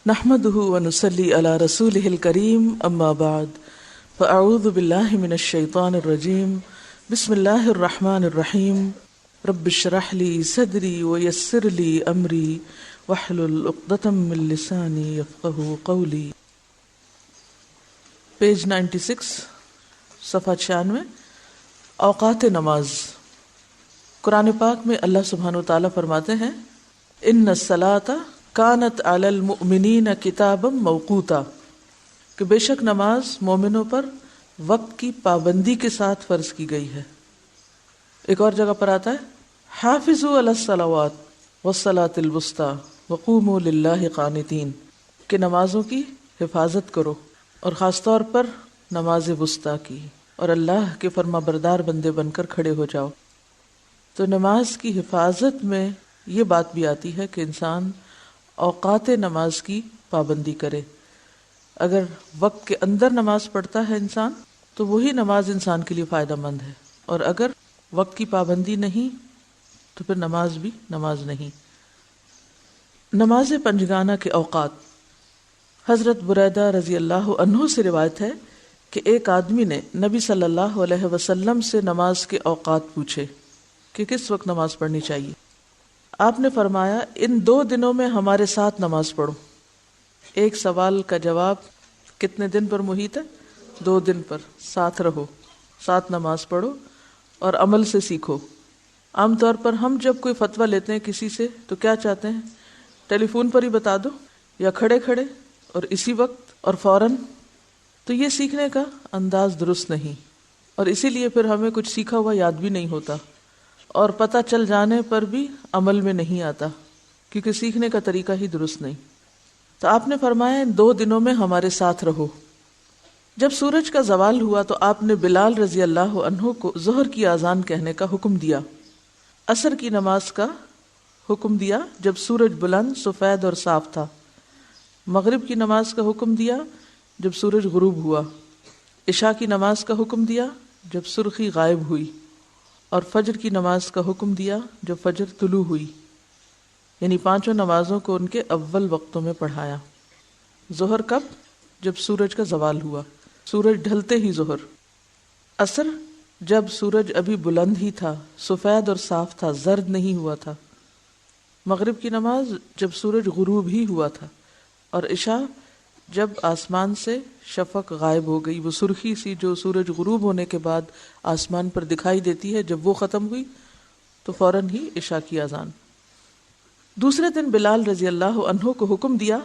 نحمده ونصلي على رسوله الكريم اما بعد فاعوذ بالله من الشيطان الرجيم بسم الله الرحمن الرحيم رب اشرح لي صدري ويسر لي امري واحلل عقدة من لساني يفقهوا قولي. پیج 96 صفحہ 96 اوقات نماز. قرآن پاک میں اللہ سبحانہ وتعالی فرماتے ہیں ان الصلاۃ کانت علی المؤمنین کتابا موقوتا، کہ بے شک نماز مومنوں پر وقت کی پابندی کے ساتھ فرض کی گئی ہے. ایک اور جگہ پر آتا ہے حافظوا علی الصلوات والصلاۃ الوسطی وقوموا للہ قانتین، کہ نمازوں کی حفاظت کرو اور خاص طور پر نماز وسطی کی، اور اللہ کے فرما بردار بندے بن کر کھڑے ہو جاؤ. تو نماز کی حفاظت میں یہ بات بھی آتی ہے کہ انسان اوقات نماز کی پابندی کرے. اگر وقت کے اندر نماز پڑھتا ہے انسان تو وہی نماز انسان کے لیے فائدہ مند ہے، اور اگر وقت کی پابندی نہیں تو پھر نماز بھی نماز نہیں. نماز پنجگانہ کے اوقات. حضرت بریدہ رضی اللہ عنہ سے روایت ہے کہ ایک آدمی نے نبی صلی اللہ علیہ وسلم سے نماز کے اوقات پوچھے کہ کس وقت نماز پڑھنی چاہیے. آپ نے فرمایا ان 2 دنوں میں ہمارے ساتھ نماز پڑھو. ایک سوال کا جواب کتنے دن پر محیط ہے؟ 2 دن پر. ساتھ رہو، ساتھ نماز پڑھو اور عمل سے سیکھو. عام طور پر ہم جب کوئی فتویٰ لیتے ہیں کسی سے تو کیا چاہتے ہیں؟ ٹیلی فون پر ہی بتا دو، یا کھڑے کھڑے اور اسی وقت اور فوراً. تو یہ سیکھنے کا انداز درست نہیں، اور اسی لیے پھر ہمیں کچھ سیکھا ہوا یاد بھی نہیں ہوتا، اور پتہ چل جانے پر بھی عمل میں نہیں آتا، کیونکہ سیکھنے کا طریقہ ہی درست نہیں. تو آپ نے فرمایا ان 2 دنوں میں ہمارے ساتھ رہو. جب سورج کا زوال ہوا تو آپ نے بلال رضی اللہ عنہ کو ظہر کی اذان کہنے کا حکم دیا، عصر کی نماز کا حکم دیا جب سورج بلند سفید اور صاف تھا، مغرب کی نماز کا حکم دیا جب سورج غروب ہوا، عشاء کی نماز کا حکم دیا جب سرخی غائب ہوئی، اور فجر کی نماز کا حکم دیا جب فجر طلوع ہوئی. یعنی 5 نمازوں کو ان کے اول وقتوں میں پڑھایا. ظہر کب؟ جب سورج کا زوال ہوا، سورج ڈھلتے ہی ظہر. عصر جب سورج ابھی بلند ہی تھا، سفید اور صاف تھا، زرد نہیں ہوا تھا. مغرب کی نماز جب سورج غروب ہی ہوا تھا، اور عشاء جب آسمان سے شفق غائب ہو گئی، وہ سرخی سی جو سورج غروب ہونے کے بعد آسمان پر دکھائی دیتی ہے، جب وہ ختم ہوئی تو فوراً ہی عشاء کی اذان. دوسرے دن بلال رضی اللہ عنہ کو حکم دیا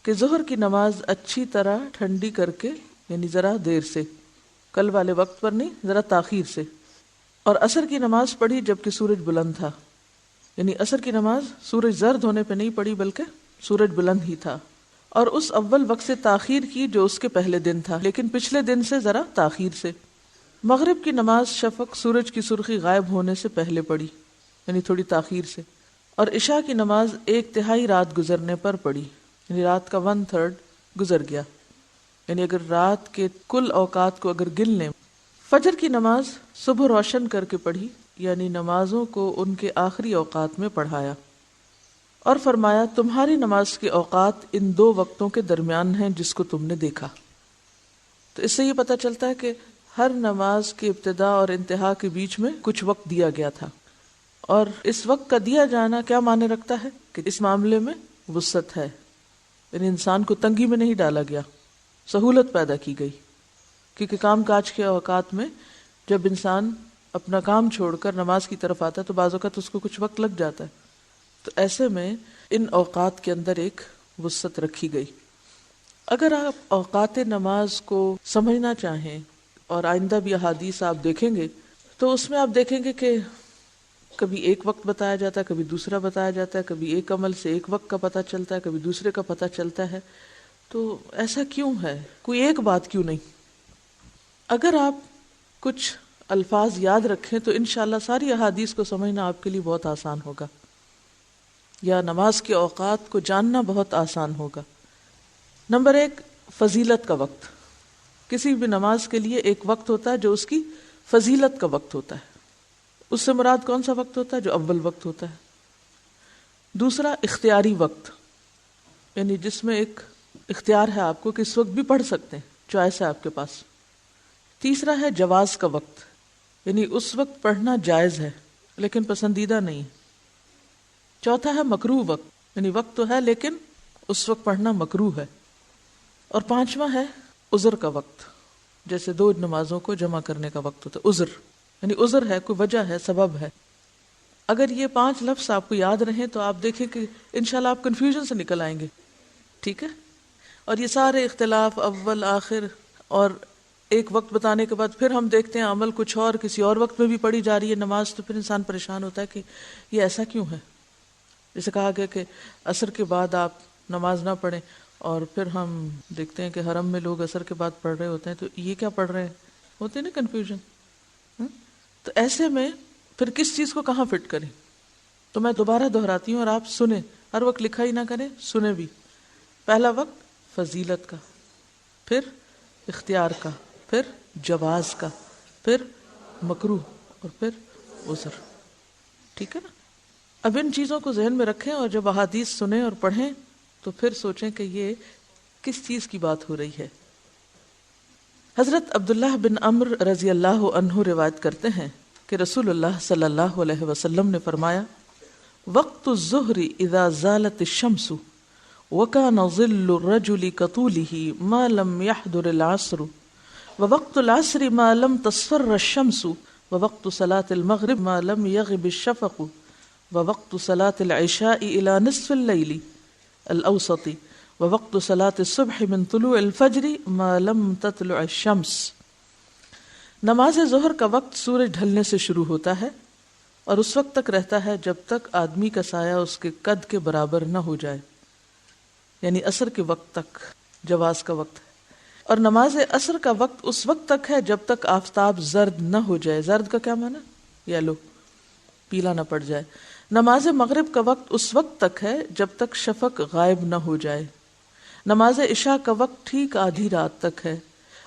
کہ ظہر کی نماز اچھی طرح ٹھنڈی کر کے، یعنی ذرا دیر سے، کل والے وقت پر نہیں، ذرا تاخیر سے، اور عصر کی نماز پڑھی جبکہ سورج بلند تھا. یعنی عصر کی نماز سورج زرد ہونے پہ نہیں پڑھی بلکہ سورج بلند ہی تھا، اور اس اول وقت سے تاخیر کی جو اس کے پہلے دن تھا، لیکن پچھلے دن سے ذرا تاخیر سے. مغرب کی نماز شفق سورج کی سرخی غائب ہونے سے پہلے پڑھی، یعنی تھوڑی تاخیر سے، اور عشاء کی نماز 1/3 رات گزرنے پر پڑھی، یعنی رات کا 1/3 گزر گیا. یعنی اگر رات کے کل اوقات کو اگر گن لیں. فجر کی نماز صبح روشن کر کے پڑھی، یعنی نمازوں کو ان کے آخری اوقات میں پڑھایا، اور فرمایا تمہاری نماز کے اوقات ان 2 وقتوں کے درمیان ہیں جس کو تم نے دیکھا. تو اس سے یہ پتہ چلتا ہے کہ ہر نماز کے ابتدا اور انتہا کے بیچ میں کچھ وقت دیا گیا تھا، اور اس وقت کا دیا جانا کیا معنی رکھتا ہے کہ اس معاملے میں وسعت ہے، یعنی انسان کو تنگی میں نہیں ڈالا گیا، سہولت پیدا کی گئی. کیونکہ کام کاج کے اوقات میں جب انسان اپنا کام چھوڑ کر نماز کی طرف آتا ہے تو بعض اوقات اس کو کچھ وقت لگ جاتا ہے. تو ایسے میں ان اوقات کے اندر ایک وسعت رکھی گئی. اگر آپ اوقات نماز کو سمجھنا چاہیں اور آئندہ بھی احادیث آپ دیکھیں گے تو اس میں آپ دیکھیں گے کہ کبھی ایک وقت بتایا جاتا ہے، کبھی دوسرا بتایا جاتا ہے، کبھی ایک عمل سے ایک وقت کا پتہ چلتا ہے، کبھی دوسرے کا پتہ چلتا ہے. تو ایسا کیوں ہے؟ کوئی ایک بات کیوں نہیں؟ اگر آپ کچھ الفاظ یاد رکھیں تو انشاءاللہ ساری احادیث کو سمجھنا آپ کے لیے بہت آسان ہوگا، یا نماز کے اوقات کو جاننا بہت آسان ہوگا. نمبر 1، فضیلت کا وقت. کسی بھی نماز کے لیے ایک وقت ہوتا ہے جو اس کی فضیلت کا وقت ہوتا ہے. اس سے مراد کون سا وقت ہوتا ہے؟ جو اول وقت ہوتا ہے. دوسرا اختیاری وقت. یعنی جس میں ایک اختیار ہے آپ کو کہ اس وقت بھی پڑھ سکتے ہیں، چوائس ہے آپ کے پاس۔ تیسرا ہے جواز کا وقت، یعنی اس وقت پڑھنا جائز ہے لیکن پسندیدہ نہیں۔ چوتھا ہے مکروہ وقت، یعنی وقت تو ہے لیکن اس وقت پڑھنا مکروہ ہے۔ اور پانچواں ہے عذر کا وقت، جیسے دو نمازوں کو جمع کرنے کا وقت ہوتا ہے، عذر یعنی عذر ہے، کوئی وجہ ہے، سبب ہے۔ اگر یہ 5 لفظ آپ کو یاد رہیں تو آپ دیکھیں کہ انشاءاللہ آپ کنفیوژن سے نکل آئیں گے، ٹھیک ہے؟ اور یہ سارے اختلاف اول آخر اور ایک وقت بتانے کے بعد پھر ہم دیکھتے ہیں عمل کچھ اور کسی اور وقت میں بھی پڑھی جا رہی ہے نماز، تو پھر انسان پریشان ہوتا ہے کہ یہ ایسا کیوں ہے۔ جیسے کہا گیا کہ عصر کے بعد آپ نماز نہ پڑھیں، اور پھر ہم دیکھتے ہیں کہ حرم میں لوگ عصر کے بعد پڑھ رہے ہوتے ہیں، تو یہ کیا پڑھ رہے ہیں، ہوتے ہیں نا کنفیوژن۔ تو ایسے میں پھر کس چیز کو کہاں فٹ کریں؟ تو میں دوبارہ دہراتی ہوں اور آپ سنیں، ہر وقت لکھا ہی نہ کریں، سنیں بھی۔ پہلا وقت فضیلت کا، پھر اختیار کا، پھر جواز کا، پھر مکروہ، اور پھر عذر، ٹھیک ہے نا؟ اب ان چیزوں کو ذہن میں رکھیں اور جب احادیث سنیں اور پڑھیں تو پھر سوچیں کہ یہ کس چیز کی بات ہو رہی ہے۔ حضرت عبداللہ بن عمرو رضی اللہ عنہ روایت کرتے ہیں کہ رسول اللہ صلی اللہ علیہ وسلم نے فرمایا، وقت الظہر اذا زالت الشمس وكان ظل الرجل كطوله ما لم يحضر العصر ووقت العصر ما لم تصفر الشمس ووقت صلاة المغرب ما لم يغب الشفق ووقت صلاة العشاء إلى نصف الليل الأوسط ووقت صلاة الصبح من طلوع الفجر ما لم تطلع الشمس۔ نماز ظہر کا وقت سورج ڈھلنے سے شروع ہوتا ہے اور اس وقت تک رہتا ہے جب تک آدمی کا سایہ اس کے قد کے برابر نہ ہو جائے، یعنی عصر کے وقت تک جواز کا وقت ہے۔ اور نماز عصر کا وقت اس وقت تک ہے جب تک آفتاب زرد نہ ہو جائے۔ زرد کا کیا معنی؟ یلو، پیلا نہ پڑ جائے۔ نماز مغرب کا وقت اس وقت تک ہے جب تک شفق غائب نہ ہو جائے۔ نماز عشاء کا وقت ٹھیک آدھی رات تک ہے،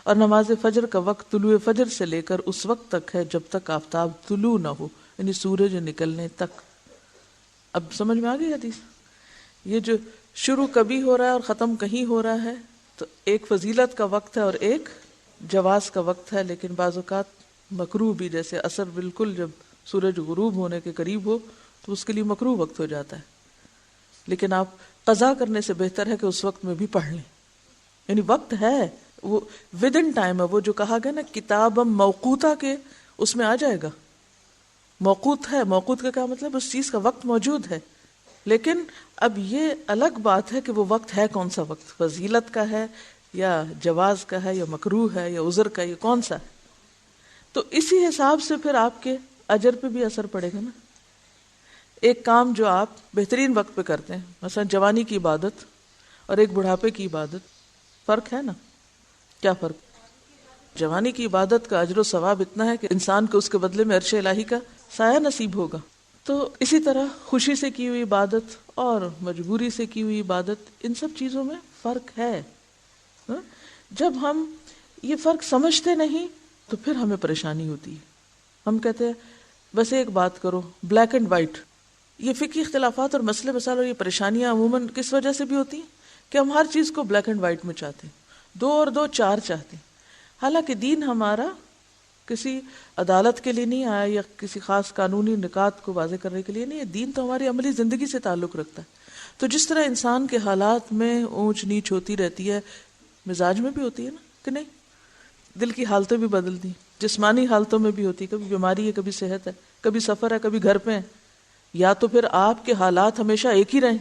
اور نماز فجر کا وقت طلوع فجر سے لے کر اس وقت تک ہے جب تک آفتاب طلوع نہ ہو، یعنی سورج نکلنے تک۔ اب سمجھ میں آ گئی حدیث؟ یہ جو شروع کبھی ہو رہا ہے اور ختم کہیں ہو رہا ہے، تو ایک فضیلت کا وقت ہے اور ایک جواز کا وقت ہے، لیکن بعض اوقات مکروہ بھی، جیسے عصر بالکل جب سورج غروب ہونے کے قریب ہو تو اس کے لیے مکروہ وقت ہو جاتا ہے، لیکن آپ قضا کرنے سے بہتر ہے کہ اس وقت میں بھی پڑھ لیں، یعنی وقت ہے، وہ ود ان ٹائم ہے، وہ جو کہا گیا نا کتاب موقوتا کے، اس میں آ جائے گا۔ موقوت ہے، موقوت کا کیا مطلب؟ اس چیز کا وقت موجود ہے، لیکن اب یہ الگ بات ہے کہ وہ وقت ہے کون سا وقت، فضیلت کا ہے یا جواز کا ہے یا مکروہ ہے یا عذر کا، یہ کون سا ہے؟ تو اسی حساب سے پھر آپ کے اجر پہ بھی اثر پڑے گا نا۔ ایک کام جو آپ بہترین وقت پہ کرتے ہیں، مثلا جوانی کی عبادت اور ایک بڑھاپے کی عبادت، فرق ہے نا؟ کیا فرق؟ جوانی کی عبادت کا اجر و ثواب اتنا ہے کہ انسان کو اس کے بدلے میں عرش الہی کا سایہ نصیب ہوگا۔ تو اسی طرح خوشی سے کی ہوئی عبادت اور مجبوری سے کی ہوئی عبادت، ان سب چیزوں میں فرق ہے۔ جب ہم یہ فرق سمجھتے نہیں تو پھر ہمیں پریشانی ہوتی ہے۔ ہم کہتے ہیں بس ایک بات کرو، بلیک اینڈ وائٹ۔ یہ فقہی اختلافات اور مسئلے مسائل اور یہ پریشانیاں عموماً کس وجہ سے بھی ہوتی ہیں کہ ہم ہر چیز کو بلیک اینڈ وائٹ میں چاہتے ہیں، 2 اور 2 4 چاہتے ہیں، حالانکہ دین ہمارا کسی عدالت کے لیے نہیں آیا یا کسی خاص قانونی نکات کو واضح کرنے کے لیے نہیں ہے، دین تو ہماری عملی زندگی سے تعلق رکھتا ہے۔ تو جس طرح انسان کے حالات میں اونچ نیچ ہوتی رہتی ہے، مزاج میں بھی ہوتی ہے نا کہ نہیں؟ دل کی حالتیں بھی بدلتی، جسمانی حالتوں میں بھی ہوتی، کبھی بیماری ہے، کبھی صحت ہے، کبھی سفر ہے، کبھی گھر پہ ہے، یا تو پھر آپ کے حالات ہمیشہ ایک ہی رہیں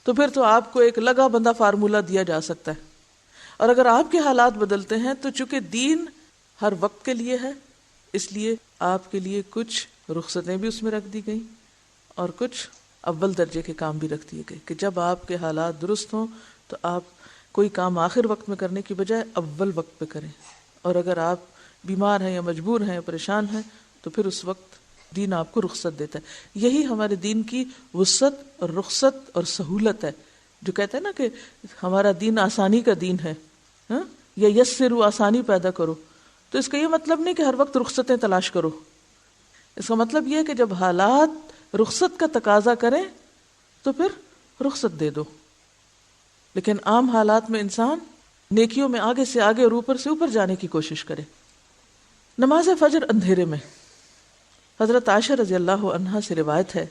تو پھر تو آپ کو ایک لگا بندہ فارمولہ دیا جا سکتا ہے، اور اگر آپ کے حالات بدلتے ہیں تو چونکہ دین ہر وقت کے لیے ہے، اس لیے آپ کے لیے کچھ رخصتیں بھی اس میں رکھ دی گئیں اور کچھ اول درجے کے کام بھی رکھ دیے گئے کہ جب آپ کے حالات درست ہوں تو آپ کوئی کام آخر وقت میں کرنے کی بجائے اول وقت پہ کریں، اور اگر آپ بیمار ہیں یا مجبور ہیں یا پریشان ہیں تو پھر اس وقت دین آپ کو رخصت دیتا ہے۔ یہی ہمارے دین کی وسعت اور رخصت اور سہولت ہے، جو کہتے ہیں نا کہ ہمارا دین آسانی کا دین ہے، یا یسروا، آسانی پیدا کرو، تو اس کا یہ مطلب نہیں کہ ہر وقت رخصتیں تلاش کرو، اس کا مطلب یہ ہے کہ جب حالات رخصت کا تقاضا کریں تو پھر رخصت دے دو۔ لیکن عام حالات میں انسان نیکیوں میں آگے سے آگے اور اوپر سے اوپر جانے کی کوشش کرے۔ نماز فجر اندھیرے میں، حضرت عائشہ رضی اللہ عنہا سے روایت ہے،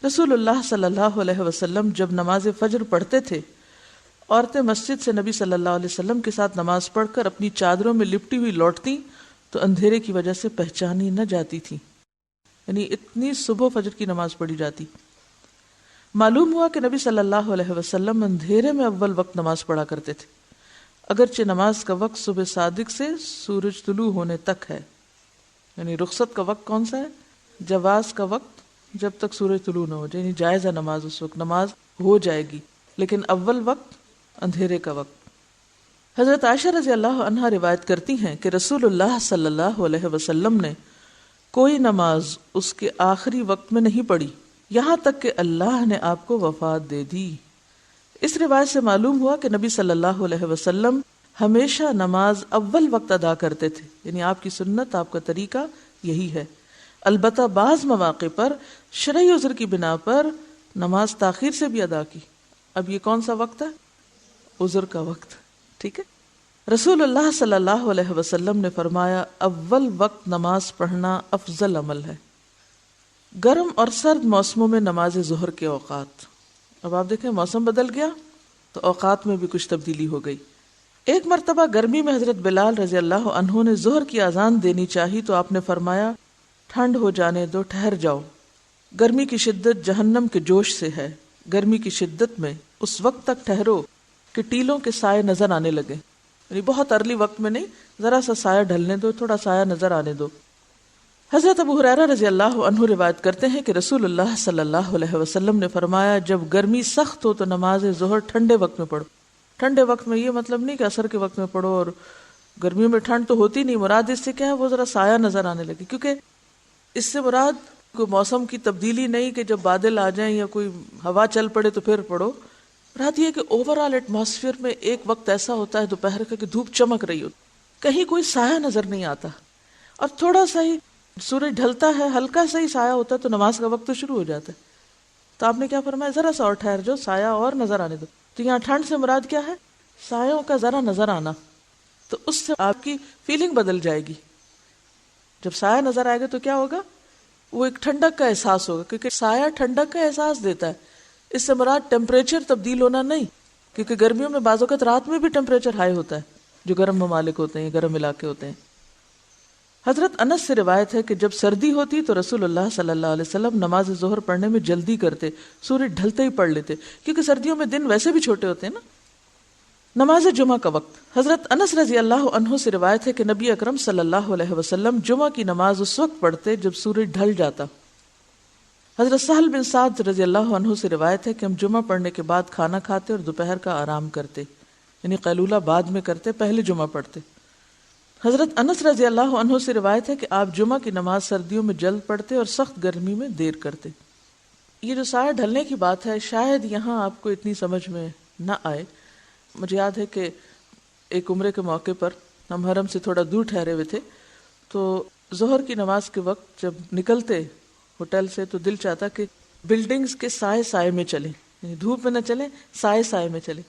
رسول اللہ صلی اللہ علیہ وسلم جب نماز فجر پڑھتے تھے، عورتیں مسجد سے نبی صلی اللہ علیہ وسلم کے ساتھ نماز پڑھ کر اپنی چادروں میں لپٹی ہوئی لوٹتی تو اندھیرے کی وجہ سے پہچانی نہ جاتی تھی، یعنی اتنی صبح فجر کی نماز پڑھی جاتی۔ معلوم ہوا کہ نبی صلی اللہ علیہ وسلم اندھیرے میں اول وقت نماز پڑھا کرتے تھے، اگرچہ نماز کا وقت صبح صادق سے سورج طلوع ہونے تک ہے، یعنی رخصت کا وقت کون سا ہے؟ جواز کا وقت جب تک سورج طلوع نہ ہو جائے، یعنی جائز ہے نماز، اس وقت نماز ہو جائے گی، لیکن اول وقت اندھیرے کا وقت۔ حضرت عائشہ رضی اللہ عنہا روایت کرتی ہیں کہ رسول اللہ صلی اللہ علیہ وسلم نے کوئی نماز اس کے آخری وقت میں نہیں پڑھی یہاں تک کہ اللہ نے آپ کو وفات دے دی۔ اس روایت سے معلوم ہوا کہ نبی صلی اللہ علیہ وسلم ہمیشہ نماز اول وقت ادا کرتے تھے، یعنی آپ کی سنت، آپ کا طریقہ یہی ہے۔ البتہ بعض مواقع پر شرعی عذر کی بنا پر نماز تاخیر سے بھی ادا کی۔ اب یہ کون سا وقت ہے؟ عذر کا وقت، ٹھیک ہے۔ رسول اللہ صلی اللہ علیہ وسلم نے فرمایا، اول وقت نماز پڑھنا افضل عمل ہے۔ گرم اور سرد موسموں میں نماز ظہر کے اوقات، اب آپ دیکھیں موسم بدل گیا تو اوقات میں بھی کچھ تبدیلی ہو گئی۔ ایک مرتبہ گرمی میں حضرت بلال رضی اللہ عنہ نے ظہر کی اذان دینی چاہی تو آپ نے فرمایا، ٹھنڈ ہو جانے دو، ٹھہر جاؤ، گرمی کی شدت جہنم کے جوش سے ہے، گرمی کی شدت میں اس وقت تک ٹھہرو کہ ٹیلوں کے سائے نظر آنے لگے، یعنی بہت ارلی وقت میں نہیں، ذرا سا سایہ ڈھلنے دو، تھوڑا سایہ نظر آنے دو۔ حضرت ابو ہریرہ رضی اللہ عنہ روایت کرتے ہیں کہ رسول اللہ صلی اللہ علیہ وسلم نے فرمایا، جب گرمی سخت ہو تو نماز ظہر ٹھنڈے وقت میں پڑھو۔ ٹھنڈے وقت میں یہ مطلب نہیں کہ عصر کے وقت میں پڑھو، اور گرمیوں میں ٹھنڈ تو ہوتی نہیں، مراد اس سے کیا ہے، وہ ذرا سایہ نظر آنے لگے، کیونکہ اس سے مراد کوئی موسم کی تبدیلی نہیں کہ جب بادل آ جائیں یا کوئی ہوا چل پڑے تو پھر پڑھو، مراد یہ کہ اوور آل ایٹماسفیئر میں ایک وقت ایسا ہوتا ہے دوپہر کا کہ دھوپ چمک رہی ہوتی، کہیں کوئی سایہ نظر نہیں آتا، اور تھوڑا سا ہی سورج ڈھلتا ہے، ہلکا سا ہی سایہ ہوتا ہے تو نماز کا وقت تو شروع ہو جاتا ہے۔ تو آپ نے کیا فرمایا، ذرا سا اور ٹھہر جاؤ، سایہ اور نظر آنے دو۔ تو یہاں ٹھنڈ سے مراد کیا ہے؟ سایوں کا ذرا نظر آنا، تو اس سے آپ کی فیلنگ بدل جائے گی۔ جب سایہ نظر آئے گا تو کیا ہوگا، وہ ایک ٹھنڈک کا احساس ہوگا، کیونکہ سایہ ٹھنڈک کا احساس دیتا ہے۔ اس سے مراد ٹیمپریچر تبدیل ہونا نہیں، کیونکہ گرمیوں میں بعض اوقات رات میں بھی ٹیمپریچر ہائی ہوتا ہے، جو گرم ممالک ہوتے ہیں، گرم علاقے ہوتے ہیں۔ حضرت انس سے روایت ہے کہ جب سردی ہوتی تو رسول اللہ صلی اللہ علیہ وسلم نماز ظہر پڑھنے میں جلدی کرتے، سورج ڈھلتے ہی پڑھ لیتے، کیونکہ سردیوں میں دن ویسے بھی چھوٹے ہوتے ہیں نا۔ نماز جمعہ کا وقت، حضرت انس رضی اللہ عنہ سے روایت ہے کہ نبی اکرم صلی اللہ علیہ وسلم جمعہ کی نماز اس وقت پڑھتے جب سورج ڈھل جاتا۔ حضرت سہل بن سعد رضی اللہ عنہ سے روایت ہے کہ ہم جمعہ پڑھنے کے بعد کھانا کھاتے اور دوپہر کا آرام کرتے، یعنی قیلولہ بعد میں کرتے، پہلے جمعہ پڑھتے۔ حضرت انس رضی اللہ عنہ سے روایت ہے کہ آپ جمعہ کی نماز سردیوں میں جلد پڑھتے اور سخت گرمی میں دیر کرتے۔ یہ جو سایہ ڈھلنے کی بات ہے، شاید یہاں آپ کو اتنی سمجھ میں نہ آئے۔ مجھے یاد ہے کہ ایک عمرے کے موقع پر ہم حرم سے تھوڑا دور ٹھہرے ہوئے تھے، تو ظہر کی نماز کے وقت جب نکلتے ہوٹل سے تو دل چاہتا کہ بلڈنگز کے سائے سائے میں چلیں، یعنی دھوپ میں نہ چلیں، سائے سائے میں چلیں۔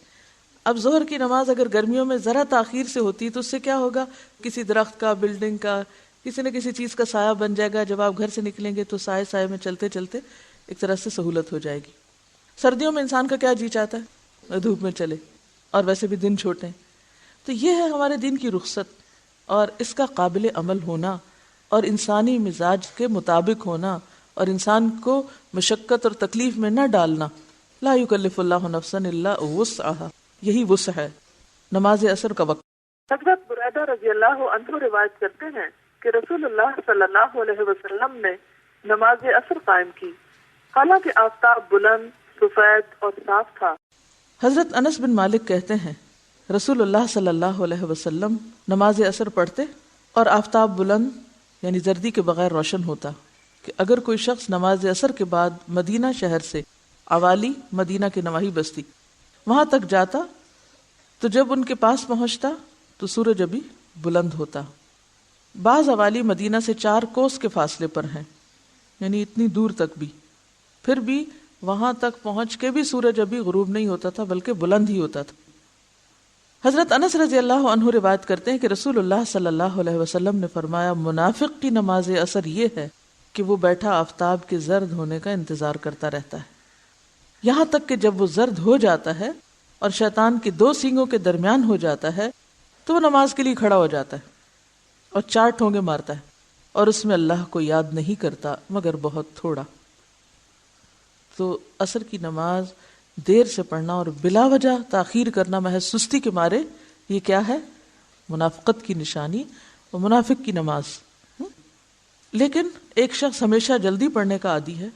اب ظہر کی نماز اگر گرمیوں میں ذرا تاخیر سے ہوتی تو اس سے کیا ہوگا، کسی درخت کا، بلڈنگ کا، کسی نہ کسی چیز کا سایہ بن جائے گا۔ جب آپ گھر سے نکلیں گے تو سائے سائے میں چلتے چلتے ایک طرح سے سہولت ہو جائے گی۔ سردیوں میں انسان کا کیا جی چاہتا ہے، دھوپ میں چلے، اور ویسے بھی دن چھوٹے ہیں۔ تو یہ ہے ہمارے دین کی رخصت، اور اس کا قابل عمل ہونا، اور انسانی مزاج کے مطابق ہونا، اور انسان کو مشقت اور تکلیف میں نہ ڈالنا۔ لا یکلف اللہ نفسا الا وسعها، یہی وسع ہے۔ نماز عصر کا وقت، حضرت بریدہ رضی اللہ عنہ روایت کرتے ہیں کہ رسول اللہ صلی اللہ علیہ وسلم نے نماز عصر قائم کی، حالانکہ آفتاب بلند، سفید اور صاف تھا۔ حضرت انس بن مالک کہتے ہیں رسول اللہ صلی اللہ علیہ وسلم نماز عصر پڑھتے اور آفتاب بلند یعنی زردی کے بغیر روشن ہوتا، کہ اگر کوئی شخص نماز عصر کے بعد مدینہ شہر سے عوالی، مدینہ کے نواحی بستی، وہاں تک جاتا تو جب ان کے پاس پہنچتا تو سورج ابھی بلند ہوتا۔ بعض عوالی مدینہ سے 4 کوس کے فاصلے پر ہیں، یعنی اتنی دور تک بھی، پھر بھی وہاں تک پہنچ کے بھی سورج ابھی غروب نہیں ہوتا تھا بلکہ بلند ہی ہوتا تھا۔ حضرت انس رضی اللہ عنہ روایت کرتے ہیں کہ رسول اللہ صلی اللہ علیہ وسلم نے فرمایا، منافق کی نماز عصر یہ ہے کہ وہ بیٹھا آفتاب کے زرد ہونے کا انتظار کرتا رہتا ہے، یہاں تک کہ جب وہ زرد ہو جاتا ہے اور شیطان کی 2 سینگوں کے درمیان ہو جاتا ہے تو وہ نماز کے لیے کھڑا ہو جاتا ہے اور 4 ٹھونگے مارتا ہے اور اس میں اللہ کو یاد نہیں کرتا مگر بہت تھوڑا۔ تو عصر کی نماز دیر سے پڑھنا اور بلا وجہ تاخیر کرنا محض سستی کے مارے، یہ کیا ہے؟ منافقت کی نشانی اور منافق کی نماز۔ لیکن ایک شخص ہمیشہ جلدی پڑھنے کا عادی ہے،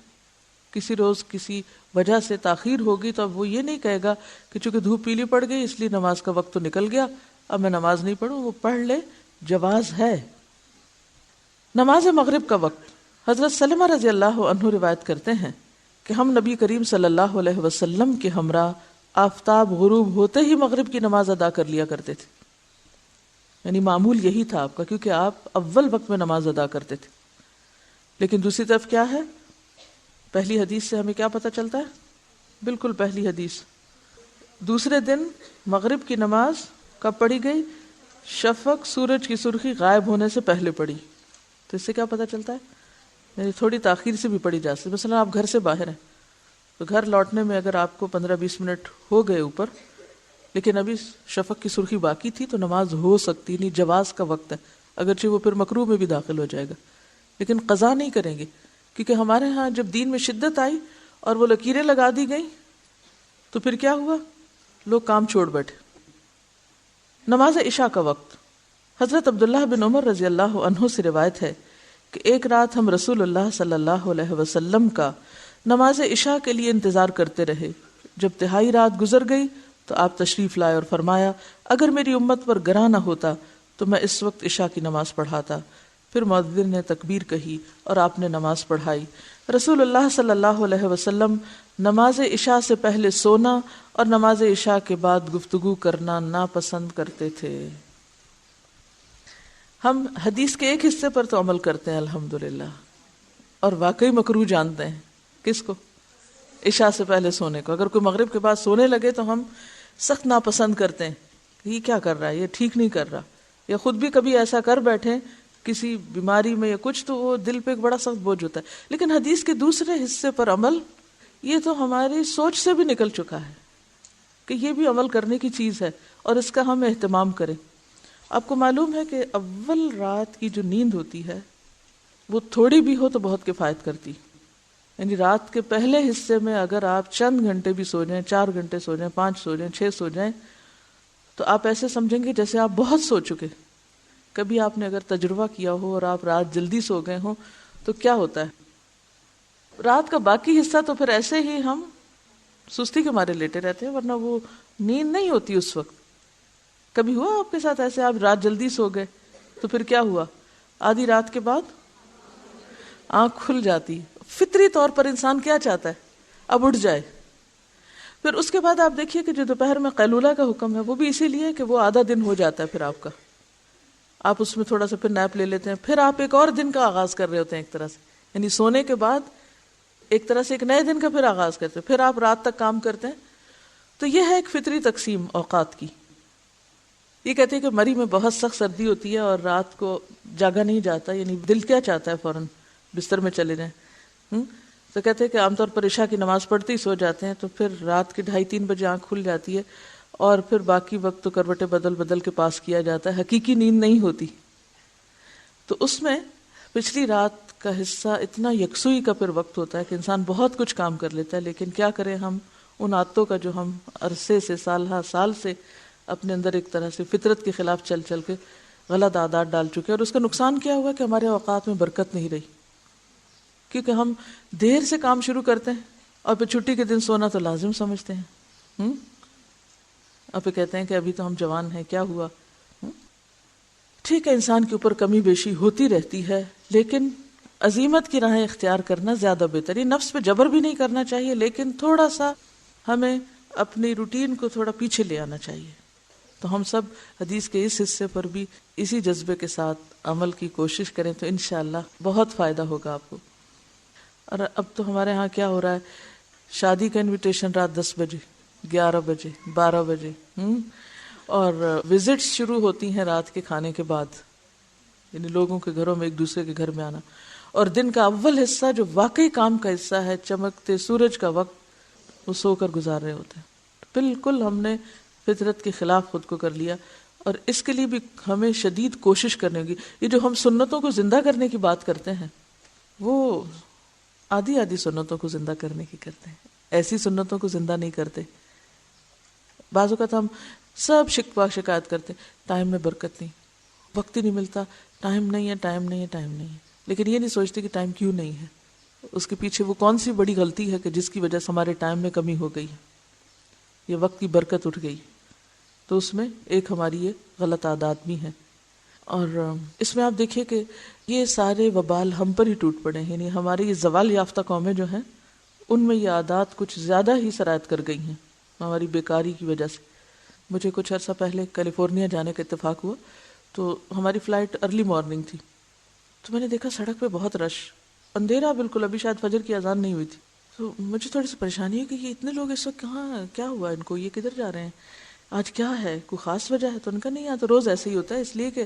کسی روز کسی وجہ سے تاخیر ہوگی تو اب وہ یہ نہیں کہے گا کہ چونکہ دھوپ پیلی پڑ گئی اس لیے نماز کا وقت تو نکل گیا، اب میں نماز نہیں پڑھوں، وہ پڑھ لے، جواز ہے۔ نماز مغرب کا وقت، حضرت سلمہ رضی اللہ عنہ روایت کرتے ہیں کہ ہم نبی کریم صلی اللہ علیہ وسلم کے ہمراہ آفتاب غروب ہوتے ہی مغرب کی نماز ادا کر لیا کرتے تھے، یعنی معمول یہی تھا آپ کا، کیونکہ آپ اول وقت میں نماز ادا کرتے تھے۔ لیکن دوسری طرف کیا ہے؟ پہلی حدیث سے ہمیں کیا پتہ چلتا ہے؟ بالکل پہلی حدیث، دوسرے دن مغرب کی نماز کب پڑھی گئی؟ شفق سورج کی سرخی غائب ہونے سے پہلے پڑھی۔ تو اس سے کیا پتہ چلتا ہے؟ یعنی تھوڑی تاخیر سے بھی پڑھی جا سکتی۔ مثلا آپ گھر سے باہر ہیں تو گھر لوٹنے میں اگر آپ کو 15-20 منٹ ہو گئے اوپر، لیکن ابھی شفق کی سرخی باقی تھی تو نماز ہو سکتی نہیں، جواز کا وقت ہے، اگرچہ وہ پھر مکروہ میں بھی داخل ہو جائے گا، لیکن قضا نہیں کریں گے، کیونکہ ہمارے ہاں جب دین میں شدت آئی اور وہ لکیریں لگا دی گئیں تو پھر کیا ہوا؟ لوگ کام چھوڑ بیٹھے۔ نماز عشاء کا وقت، حضرت عبداللہ بن عمر رضی اللہ عنہ سے روایت ہے کہ ایک رات ہم رسول اللہ صلی اللہ علیہ وسلم کا نماز عشاء کے لیے انتظار کرتے رہے، جب تہائی رات گزر گئی تو آپ تشریف لائے اور فرمایا، اگر میری امت پر گراں نہ ہوتا تو میں اس وقت عشاء کی نماز پڑھاتا۔ پھر مؤذن نے تکبیر کہی اور آپ نے نماز پڑھائی۔ رسول اللہ صلی اللہ علیہ وسلم نماز عشاء سے پہلے سونا اور نماز عشاء کے بعد گفتگو کرنا ناپسند کرتے تھے۔ ہم حدیث کے ایک حصے پر تو عمل کرتے ہیں الحمدللہ، اور واقعی مکروہ جانتے ہیں کس کو؟ عشاء سے پہلے سونے کو۔ اگر کوئی مغرب کے بعد سونے لگے تو ہم سخت ناپسند کرتے ہیں، یہ کیا کر رہا ہے، یہ ٹھیک نہیں کر رہا، یا خود بھی کبھی ایسا کر بیٹھے کسی بیماری میں یا کچھ تو وہ دل پہ ایک بڑا سخت بوجھ ہوتا ہے۔ لیکن حدیث کے دوسرے حصے پر عمل، یہ تو ہماری سوچ سے بھی نکل چکا ہے کہ یہ بھی عمل کرنے کی چیز ہے اور اس کا ہم اہتمام کریں۔ آپ کو معلوم ہے کہ اول رات کی جو نیند ہوتی ہے وہ تھوڑی بھی ہو تو بہت کفایت کرتی، یعنی رات کے پہلے حصے میں اگر آپ چند گھنٹے بھی سو جائیں، 4 گھنٹے سو جائیں، 5 سو جائیں، 6 سو جائیں، تو آپ ایسے سمجھیں گے جیسے آپ بہت سو چکے۔ کبھی آپ نے اگر تجربہ کیا ہو اور آپ رات جلدی سو گئے ہوں تو کیا ہوتا ہے؟ رات کا باقی حصہ تو پھر ایسے ہی ہم سستی کے مارے لیٹے رہتے ہیں، ورنہ وہ نیند نہیں ہوتی اس وقت۔ کبھی ہوا آپ کے ساتھ ایسے آپ رات جلدی سو گئے تو پھر کیا ہوا؟ آدھی رات کے بعد آنکھ کھل جاتی، فطری طور پر انسان کیا چاہتا ہے؟ اب اٹھ جائے۔ پھر اس کے بعد آپ دیکھیے کہ جو دوپہر میں قیلولہ کا حکم ہے وہ بھی اسی لیے کہ وہ آدھا دن ہو جاتا ہے پھر آپ کا، آپ اس میں تھوڑا سا پھر نیپ لے لیتے ہیں، پھر آپ ایک اور دن کا آغاز کر رہے ہوتے ہیں ایک طرح سے، یعنی سونے کے بعد ایک طرح سے ایک نئے دن کا پھر آغاز کرتے ہیں، پھر آپ رات تک کام کرتے ہیں۔ تو یہ ہے ایک فطری تقسیم اوقات کی۔ یہ کہتے ہیں کہ مری میں بہت سخت سردی ہوتی ہے اور رات کو جاگا نہیں جاتا، یعنی دل کیا چاہتا ہے فوراً بستر میں چلے جائیں، تو کہتے ہیں کہ عام طور پر عشاء کی نماز پڑھتے ہی سو جاتے ہیں، تو پھر رات کے 2:30-3 بجے آنکھ کھل جاتی ہے اور پھر باقی وقت تو کروٹیں بدل بدل کے پاس کیا جاتا ہے، حقیقی نیند نہیں ہوتی۔ تو اس میں پچھلی رات کا حصہ اتنا یکسوئی کا پھر وقت ہوتا ہے کہ انسان بہت کچھ کام کر لیتا ہے، لیکن کیا کریں ہم ان عادتوں کا جو ہم عرصے سے سال سے اپنے اندر ایک طرح سے فطرت کے خلاف چل چل کے غلط عادات ڈال چکے ہیں، اور اس کا نقصان کیا ہوا کہ ہمارے اوقات میں برکت نہیں رہی، کیونکہ ہم دیر سے کام شروع کرتے ہیں اور پھر چھٹی کے دن سونا تو لازم سمجھتے ہیں، اور پھر کہتے ہیں کہ ابھی تو ہم جوان ہیں، کیا ہوا؟ ٹھیک ہے، انسان کے اوپر کمی بیشی ہوتی رہتی ہے، لیکن عزیمت کی راہیں اختیار کرنا زیادہ بہتر ہے۔ نفس پہ جبر بھی نہیں کرنا چاہیے، لیکن تھوڑا سا ہمیں اپنی روٹین کو تھوڑا پیچھے لے آنا چاہیے۔ تو ہم سب حدیث کے اس حصے پر بھی اسی جذبے کے ساتھ عمل کی کوشش کریں تو انشاءاللہ بہت فائدہ ہوگا آپ کو۔ اور اب تو ہمارے ہاں کیا ہو رہا ہے، شادی کا انویٹیشن رات 10 بجے 11 بجے 12 بجے اور وزٹس شروع ہوتی ہیں رات کے کھانے کے بعد، یعنی لوگوں کے گھروں میں ایک دوسرے کے گھر میں آنا، اور دن کا اول حصہ جو واقعی کام کا حصہ ہے، چمکتے سورج کا وقت، وہ سو کر گزار رہے ہوتے ہیں۔ بالکل ہم نے فطرت کے خلاف خود کو کر لیا، اور اس کے لیے بھی ہمیں شدید کوشش کرنی ہوگی۔ یہ جو ہم سنتوں کو زندہ کرنے کی بات کرتے ہیں، وہ آدھی سنتوں کو زندہ کرنے کی کرتے ہیں، ایسی سنتوں کو زندہ نہیں کرتے۔ بعض اوقات ہم سب شکوہ شکایت کرتے، ٹائم میں برکت نہیں، وقت ہی نہیں ملتا، ٹائم نہیں ہے، لیکن یہ نہیں سوچتے کہ ٹائم کیوں نہیں ہے، اس کے پیچھے وہ کون سی بڑی غلطی ہے کہ جس کی وجہ سے ہمارے ٹائم میں کمی ہو گئی، یہ وقت کی برکت اٹھ گئی۔ تو اس میں ایک ہماری یہ غلط عادات بھی ہیں، اور اس میں آپ دیکھیے کہ یہ سارے وبال ہم پر ہی ٹوٹ پڑے ہیں، یعنی ہماری یہ زوال یافتہ قومیں جو ہیں ان میں یہ عادات کچھ زیادہ ہی سرایت کر گئی ہیں ہماری بیکاری کی وجہ سے۔ مجھے کچھ عرصہ پہلے کیلیفورنیا جانے کا اتفاق ہوا، تو ہماری فلائٹ ارلی مارننگ تھی، تو میں نے دیکھا سڑک پہ بہت رش، اندھیرا بالکل، ابھی شاید فجر کی اذان نہیں ہوئی تھی۔ تو مجھے تھوڑی سی پریشانی ہے کہ یہ اتنے لوگ اس وقت کہاں، کیا ہوا ان کو، یہ کدھر جا رہے ہیں، آج کیا ہے، کوئی خاص وجہ ہے؟ تو ان کا نہیں، یہاں تو روز ایسے ہی ہوتا ہے، اس لیے کہ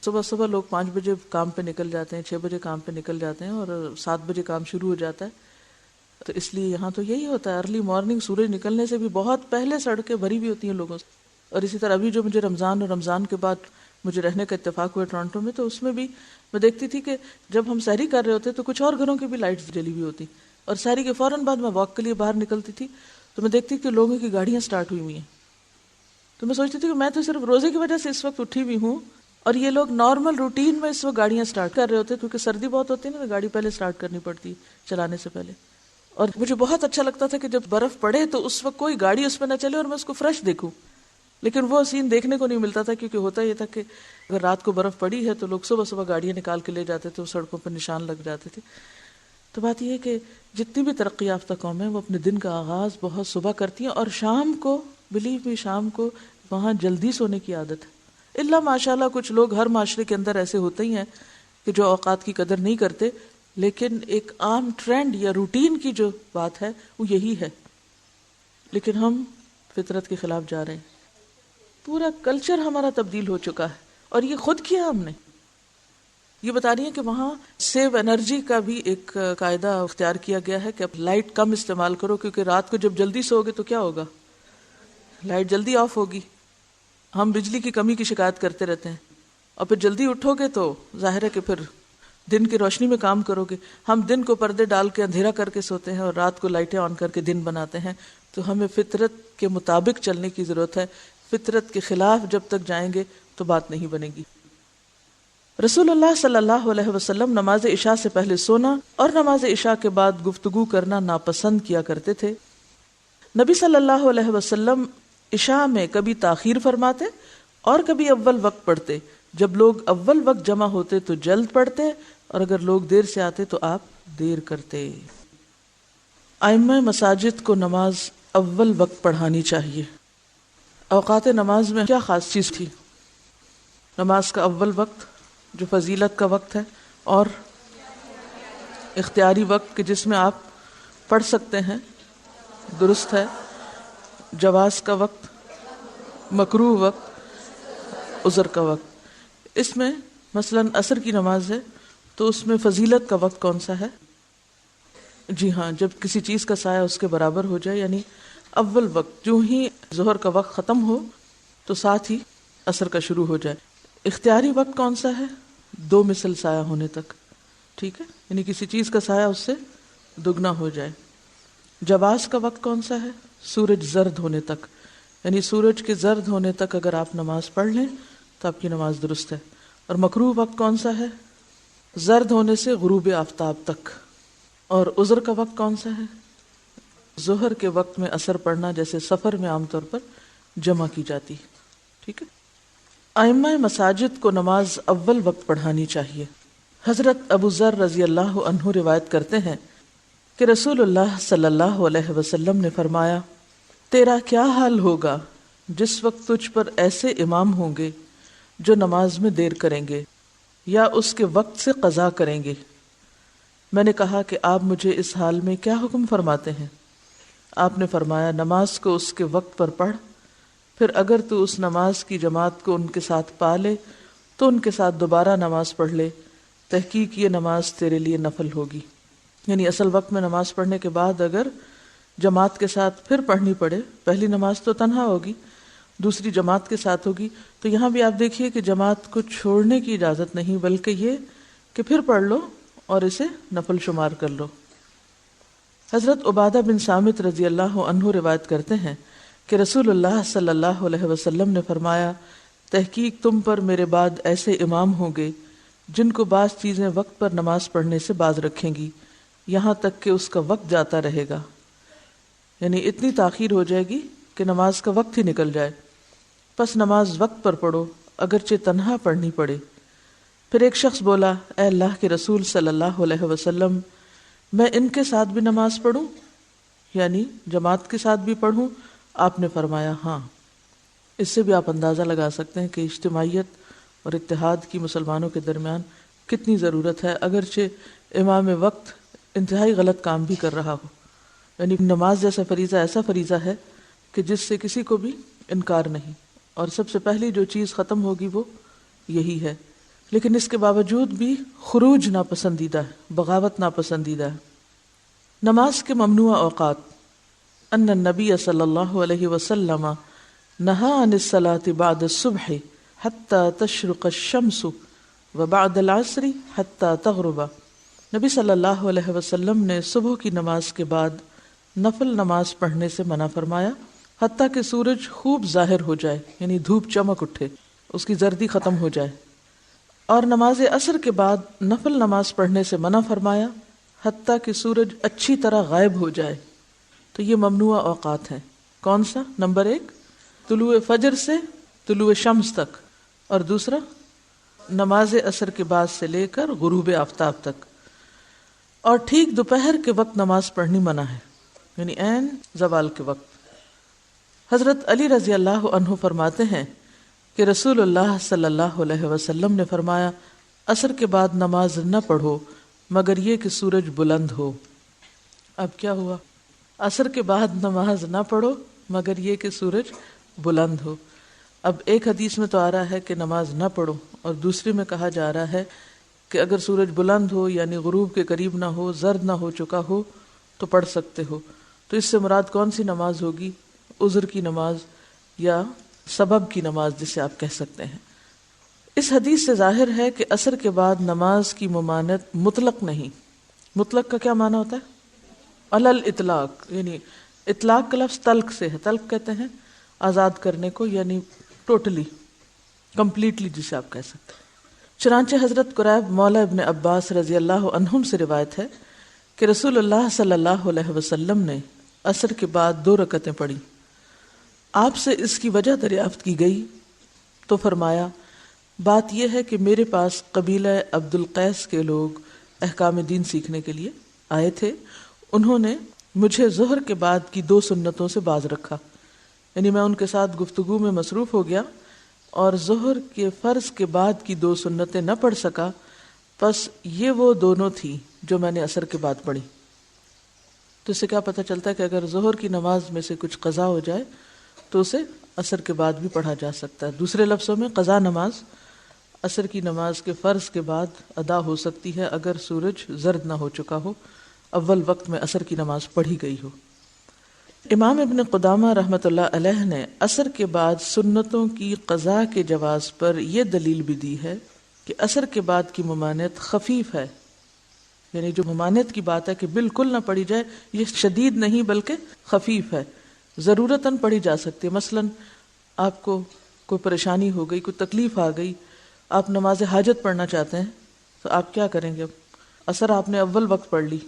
صبح لوگ 5 بجے کام پہ نکل جاتے ہیں، 6 بجے کام پہ نکل جاتے ہیں، اور 7 بجے کام شروع ہو جاتا ہے، تو اس لیے یہاں تو یہی ہوتا ہے، ارلی مارننگ سورج نکلنے سے بھی بہت پہلے سڑکیں بھری بھی ہوتی ہیں لوگوں سے۔ اور اسی طرح ابھی جو مجھے رمضان اور رمضان کے بعد مجھے رہنے کا اتفاق ہوا ٹورانٹو میں، تو اس میں بھی میں دیکھتی تھی کہ جب ہم سحری کر رہے ہوتے تو کچھ اور گھروں کی بھی لائٹس جلی ہوئی ہوتی، اور سحری کے فوراً بعد میں واک کے لیے باہر نکلتی تھی تو میں دیکھتی کہ لوگوں کی گاڑیاں سٹارٹ ہوئی ہیں، تو میں سوچتی تھی کہ میں تو صرف روزے کی وجہ سے اس وقت اٹھی ہوئی ہوں، اور یہ لوگ نارمل روٹین میں اس وقت گاڑیاں سٹارٹ کر رہے ہوتے، کیونکہ سردی بہت ہوتی ہے نا، تو گاڑی پہلے سٹارٹ کرنی پڑتی چلانے سے پہلے۔ اور مجھے بہت اچھا لگتا تھا کہ جب برف پڑے تو اس وقت کوئی گاڑی اس پہ نہ چلے اور میں اس کو فریش دیکھوں، لیکن وہ سین دیکھنے کو نہیں ملتا تھا، کیونکہ ہوتا یہ تھا کہ اگر رات کو برف پڑی ہے تو لوگ صبح گاڑیاں نکال کے لے جاتے تھے، سڑکوں پر نشان لگ جاتے تھے۔ تو بات یہ ہے کہ جتنی بھی ترقی یافتہ قوم ہیں وہ اپنے دن کا آغاز بہت صبح کرتی ہیں، اور شام کو، بلیو می، شام کو وہاں جلدی سونے کی عادت ہے۔ اللہ ماشاءاللہ کچھ لوگ ہر معاشرے کے اندر ایسے ہوتے ہی ہیں کہ جو اوقات کی قدر نہیں کرتے، لیکن ایک عام ٹرینڈ یا روٹین کی جو بات ہے وہ یہی ہے، لیکن ہم فطرت کے خلاف جا رہے ہیں۔ پورا کلچر ہمارا تبدیل ہو چکا ہے، اور یہ خود کیا ہم نے۔ یہ بتا رہی ہیں کہ وہاں سیو انرجی کا بھی ایک قاعدہ اختیار کیا گیا ہے کہ اب لائٹ کم استعمال کرو، کیونکہ رات کو جب جلدی سو گے تو کیا ہوگا، لائٹ جلدی آف ہوگی۔ ہم بجلی کی کمی کی شکایت کرتے رہتے ہیں، اور پھر جلدی اٹھو گے تو ظاہر ہے کہ پھر دن کی روشنی میں کام کرو گے۔ ہم دن کو پردے ڈال کے اندھیرا کر کے سوتے ہیں، اور رات کو لائٹیں آن کر کے دن بناتے ہیں۔ تو ہمیں فطرت کے مطابق چلنے کی ضرورت ہے، فطرت کے خلاف جب تک جائیں گے تو بات نہیں بنے گی۔ رسول اللہ صلی اللہ علیہ وسلم نماز عشاء سے پہلے سونا اور نماز عشاء کے بعد گفتگو کرنا ناپسند کیا کرتے تھے۔ نبی صلی اللہ علیہ وسلم عشاء میں کبھی تاخیر فرماتے اور کبھی اول وقت پڑھتے۔ جب لوگ اول وقت جمع ہوتے تو جلد پڑھتے، اور اگر لوگ دیر سے آتے تو آپ دیر کرتے۔ ائمہ مساجد کو نماز اول وقت پڑھانی چاہیے۔ اوقات نماز میں کیا خاص چیز تھی؟ نماز کا اول وقت جو فضیلت کا وقت ہے، اور اختیاری وقت کہ جس میں آپ پڑھ سکتے ہیں، درست ہے۔ جواز کا وقت، مکروہ وقت، عذر کا وقت۔ اس میں مثلاً عصر کی نماز ہے تو اس میں فضیلت کا وقت کون سا ہے؟ جی ہاں، جب کسی چیز کا سایہ اس کے برابر ہو جائے، یعنی اول وقت جو ہی ظہر کا وقت ختم ہو تو ساتھ ہی عصر کا شروع ہو جائے۔ اختیاری وقت کون سا ہے؟ 2 مثل سایہ ہونے تک، ٹھیک ہے، یعنی کسی چیز کا سایہ اس سے دگنا ہو جائے۔ جواز کا وقت کون سا ہے؟ سورج زرد ہونے تک، یعنی سورج کے زرد ہونے تک اگر آپ نماز پڑھ لیں تو آپ کی نماز درست ہے۔ اور مکروہ وقت کون سا ہے؟ زرد ہونے سے غروب آفتاب تک۔ اور عذر کا وقت کون سا ہے؟ ظہر کے وقت میں عصر پڑھنا، جیسے سفر میں عام طور پر جمع کی جاتی، ٹھیک ہے۔ ائمہ مساجد کو نماز اول وقت پڑھانی چاہیے۔ حضرت ابو ذر رضی اللہ عنہ روایت کرتے ہیں کہ رسول اللہ صلی اللہ علیہ وسلم نے فرمایا، تیرا کیا حال ہوگا جس وقت تجھ پر ایسے امام ہوں گے جو نماز میں دیر کریں گے یا اس کے وقت سے قضا کریں گے۔ میں نے کہا کہ آپ مجھے اس حال میں کیا حکم فرماتے ہیں؟ آپ نے فرمایا نماز کو اس کے وقت پر پڑھ، پھر اگر تو اس نماز کی جماعت کو ان کے ساتھ پا لے تو ان کے ساتھ دوبارہ نماز پڑھ لے، تحقیق یہ نماز تیرے لیے نفل ہوگی۔ یعنی اصل وقت میں نماز پڑھنے کے بعد اگر جماعت کے ساتھ پھر پڑھنی پڑے، پہلی نماز تو تنہا ہوگی، دوسری جماعت کے ساتھ ہوگی، تو یہاں بھی آپ دیکھیے کہ جماعت کو چھوڑنے کی اجازت نہیں، بلکہ یہ کہ پھر پڑھ لو اور اسے نفل شمار کر لو۔ حضرت عبادہ بن صامت رضی اللہ عنہ روایت کرتے ہیں کہ رسول اللہ صلی اللہ علیہ وسلم نے فرمایا، تحقیق تم پر میرے بعد ایسے امام ہوں گے جن کو بعض چیزیں وقت پر نماز پڑھنے سے باز رکھیں گی، یہاں تک کہ اس کا وقت جاتا رہے گا، یعنی اتنی تاخیر ہو جائے گی کہ نماز کا وقت ہی نکل جائے، پس نماز وقت پر پڑھو اگرچہ تنہا پڑھنی پڑے۔ پھر ایک شخص بولا، اے اللہ کے رسول صلی اللہ علیہ وسلم، میں ان کے ساتھ بھی نماز پڑھوں، یعنی جماعت کے ساتھ بھی پڑھوں؟ آپ نے فرمایا ہاں۔ اس سے بھی آپ اندازہ لگا سکتے ہیں کہ اجتماعیت اور اتحاد کی مسلمانوں کے درمیان کتنی ضرورت ہے، اگرچہ امام وقت انتہائی غلط کام بھی کر رہا ہو۔ یعنی نماز جیسا فریضہ ایسا فریضہ ہے کہ جس سے کسی کو بھی انکار نہیں، اور سب سے پہلی جو چیز ختم ہوگی وہ یہی ہے، لیکن اس کے باوجود بھی خروج ناپسندیدہ ہے، بغاوت ناپسندیدہ ہے۔ نماز کے ممنوع اوقات، ان النبی صلی اللہ علیہ وسلم نہا عن الصلاة بعد الصبح حتی تشرق الشمس وبعد العصر حتی تغرب۔ نبی صلی اللہ علیہ وسلم نے صبح کی نماز کے بعد نفل نماز پڑھنے سے منع فرمایا حتیٰ کہ سورج خوب ظاہر ہو جائے، یعنی دھوپ چمک اٹھے، اس کی زردی ختم ہو جائے، اور نماز عصر کے بعد نفل نماز پڑھنے سے منع فرمایا حتیٰ کہ سورج اچھی طرح غائب ہو جائے۔ تو یہ ممنوع اوقات ہیں۔ کون سا؟ نمبر 1 طلوع فجر سے طلوع شمس تک، اور دوسرا نماز عصر کے بعد سے لے کر غروب آفتاب تک، اور ٹھیک دوپہر کے وقت نماز پڑھنی منع ہے، یعنی عین زوال کے وقت۔ حضرت علی رضی اللہ عنہ فرماتے ہیں کہ رسول اللہ صلی اللہ علیہ وسلم نے فرمایا، عصر کے بعد نماز نہ پڑھو مگر یہ کہ سورج بلند ہو۔ اب کیا ہوا؟ عصر کے بعد نماز نہ پڑھو مگر یہ کہ سورج بلند ہو۔ اب ایک حدیث میں تو آ رہا ہے کہ نماز نہ پڑھو، اور دوسری میں کہا جا رہا ہے کہ اگر سورج بلند ہو، یعنی غروب کے قریب نہ ہو، زرد نہ ہو چکا ہو، تو پڑھ سکتے ہو۔ تو اس سے مراد کون سی نماز ہوگی؟ عذر کی نماز یا سبب کی نماز جسے آپ کہہ سکتے ہیں۔ اس حدیث سے ظاہر ہے کہ عصر کے بعد نماز کی ممانعت مطلق نہیں۔ مطلق کا کیا معنی ہوتا ہے؟ علل اطلاق، یعنی اطلاق کا لفظ تلق سے ہے، تلق کہتے ہیں آزاد کرنے کو، یعنی ٹوٹلی، کمپلیٹلی جسے آپ کہہ سکتے ہیں۔ چنانچہ حضرت قریب مولا ابن عباس رضی اللہ عنہم سے روایت ہے کہ رسول اللہ صلی اللہ علیہ وسلم نے عصر کے بعد 2 رکعتیں پڑھی۔ آپ سے اس کی وجہ دریافت کی گئی تو فرمایا، بات یہ ہے کہ میرے پاس قبیلہ عبد القیس کے لوگ احکام دین سیکھنے کے لیے آئے تھے، انہوں نے مجھے ظہر کے بعد کی 2 سنتوں سے باز رکھا، یعنی میں ان کے ساتھ گفتگو میں مصروف ہو گیا اور ظہر کے فرض کے بعد کی 2 سنتیں نہ پڑھ سکا، پس یہ وہ دونوں تھی جو میں نے عصر کے بعد پڑھی۔ تو اس سے کیا پتہ چلتا ہے کہ اگر ظہر کی نماز میں سے کچھ قضا ہو جائے تو اسے عصر کے بعد بھی پڑھا جا سکتا ہے۔ دوسرے لفظوں میں قضا نماز عصر کی نماز کے فرض کے بعد ادا ہو سکتی ہے اگر سورج زرد نہ ہو چکا ہو، اول وقت میں عصر کی نماز پڑھی گئی ہو۔ امام ابن قدامہ رحمۃ اللہ علیہ نے عصر کے بعد سنتوں کی قضا کے جواز پر یہ دلیل بھی دی ہے کہ عصر کے بعد کی ممانعت خفیف ہے، یعنی جو ممانعت کی بات ہے کہ بالکل نہ پڑھی جائے، یہ شدید نہیں بلکہ خفیف ہے، ضرورتاً پڑھی جا سکتی ہے۔ مثلاً آپ کو کوئی پریشانی ہو گئی، کوئی تکلیف آ گئی، آپ نماز حاجت پڑھنا چاہتے ہیں تو آپ کیا کریں گے؟ اب عصر آپ نے اول وقت پڑھ لی،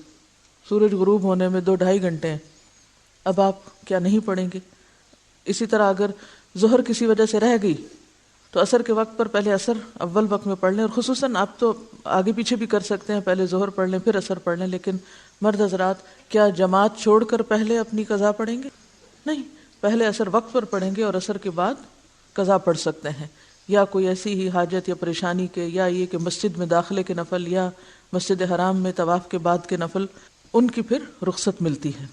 سورج غروب ہونے میں 2-2.5 گھنٹے ہیں، اب آپ کیا نہیں پڑھیں گے؟ اسی طرح اگر ظہر کسی وجہ سے رہ گئی تو عصر کے وقت پر پہلے عصر اول وقت میں پڑھ لیں، اور خصوصاً آپ تو آگے پیچھے بھی کر سکتے ہیں، پہلے ظہر پڑھ لیں پھر عصر پڑھ لیں، لیکن مرد حضرات کیا جماعت چھوڑ کر پہلے اپنی قضا پڑھیں گے؟ نہیں، پہلے عصر وقت پر پڑھیں گے اور عصر کے بعد قضا پڑھ سکتے ہیں، یا کوئی ایسی ہی حاجت یا پریشانی کے، یا یہ کہ مسجد میں داخلے کے نفل یا مسجد حرام میں طواف کے بعد کے نفل، ان کی پھر رخصت ملتی ہے۔